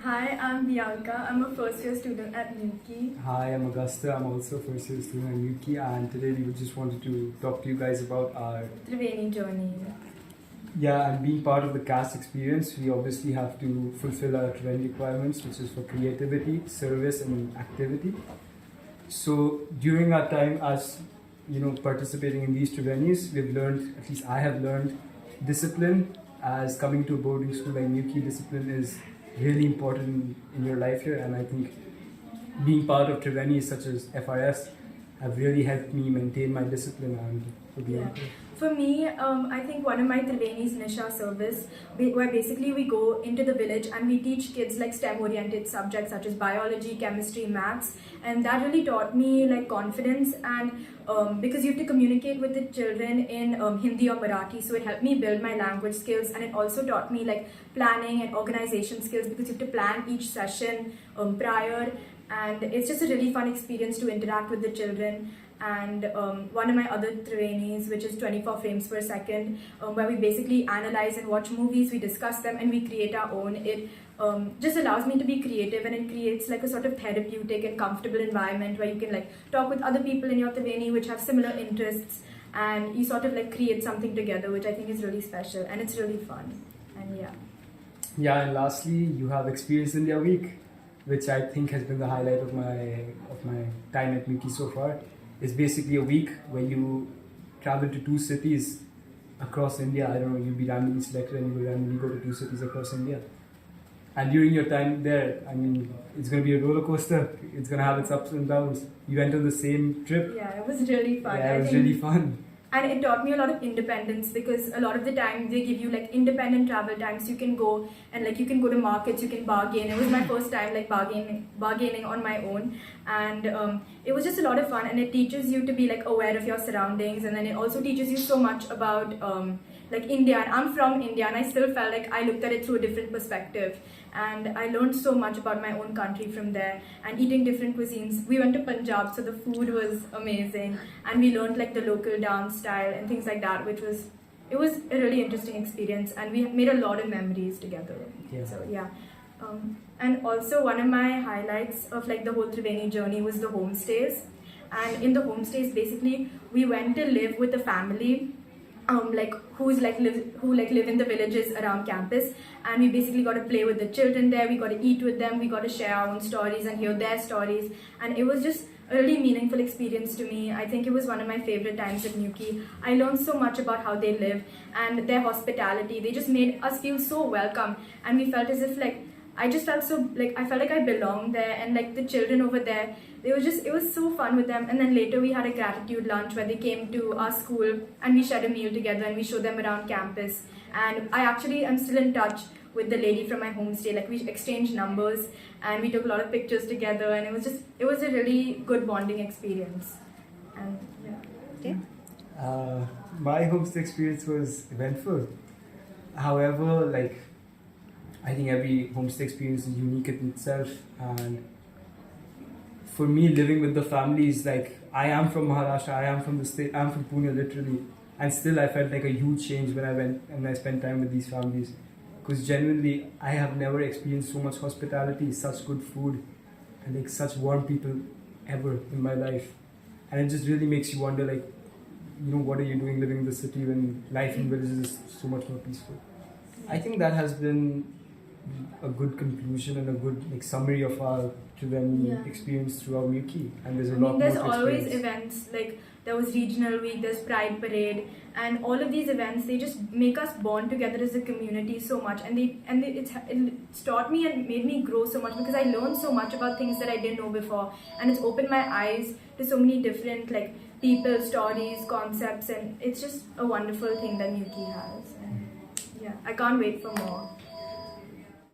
Hi, I'm Bianca. I'm a first year student at MUWCI. Hi, I'm Augusta. I'm also a first year student at MUWCI, and today we just wanted to talk to you guys about our Triveni journey. and being part of the cast experience. We obviously have to fulfill our Triveni requirements, which is for creativity, service, and activity. So during our time as participating in these Trivenis, we've learned, at least I have learned, discipline. As coming to a boarding school like MUWCI, discipline is really important in your life here, and I think being part of Triveni such as FRS have really helped me maintain my discipline and to be on. For me, I think one of my Triveni's Nisha service, where basically we go into the village and we teach kids like STEM-oriented subjects such as biology, chemistry, maths, and that really taught me like confidence and because you have to communicate with the children in Hindi or Marathi, so it helped me build my language skills, and it also taught me like planning and organization skills because you have to plan each session prior, and it's just a really fun experience to interact with the children. And one of my other Trivenis, which is 24 frames per second, where we basically analyze and watch movies, we discuss them and we create our own. It just allows me to be creative, and it creates like a sort of therapeutic and comfortable environment where you can like talk with other people in your Triveni which have similar interests, and you sort of like create something together, which I think is really special and it's really fun. And yeah, and lastly you have Experience India Week, which I think has been the highlight of my time at MUWCI so far. It's basically a week where you travel to 2 cities across India. I don't know, you'll be randomly selected and you will randomly go to 2 cities across India. And during your time there, I mean, it's going to be a roller coaster. It's going to have its ups and downs. You went on the same trip. Yeah, it was really fun. Yeah, it was really fun. And it taught me a lot of independence because a lot of the time they give you like independent travel times. You can go and like you can go to markets, you can bargain. It was my first time like bargaining on my own, and it was just a lot of fun. And it teaches you to be like aware of your surroundings, and then it also teaches you so much about like India. And I'm from India, and I still felt like I looked at it through a different perspective. And I learned so much about my own country from there, and eating different cuisines. We went to Punjab, so the food was amazing, and we learned like the local dance style and things like that, it was a really interesting experience, and we made a lot of memories together. So and also one of my highlights of like the whole Triveni journey was the homestays. And in the homestays, basically we went to live with a family who live in the villages around campus, and we basically got to play with the children there, we got to eat with them, we got to share our own stories and hear their stories, and it was just a really meaningful experience to me. I think it was one of my favorite times at MUWCI. I learned so much about how they live and their hospitality. They just made us feel so welcome, and we felt as if like I felt like I belonged there, and like the children over there, it was so fun with them. And then later we had a gratitude lunch where they came to our school and we shared a meal together and we showed them around campus. And I actually am still in touch with the lady from my homestay. Like we exchanged numbers and we took a lot of pictures together, and it was a really good bonding experience. And my homestay experience was eventful. However, like I think every homestay experience is unique in itself, and for me, living with the families, like I am from Maharashtra, I am from the state, I'm from Pune literally, and still I felt like a huge change when I went and I spent time with these families, because genuinely I have never experienced so much hospitality, such good food, and like such warm people ever in my life. And it just really makes you wonder, like, what are you doing living in the city when life in villages is so much more peaceful. I think that has been a good conclusion and a good like summary of our Triveni experience throughout MUWCI, and there's a lot more. There's always events, like there was regional week, there's Pride Parade, and all of these events, they just make us bond together as a community so much, and it's taught me and made me grow so much, because I learned so much about things that I didn't know before, and it's opened my eyes to so many different like people, stories, concepts, and it's just a wonderful thing that MUWCI has. And I can't wait for more.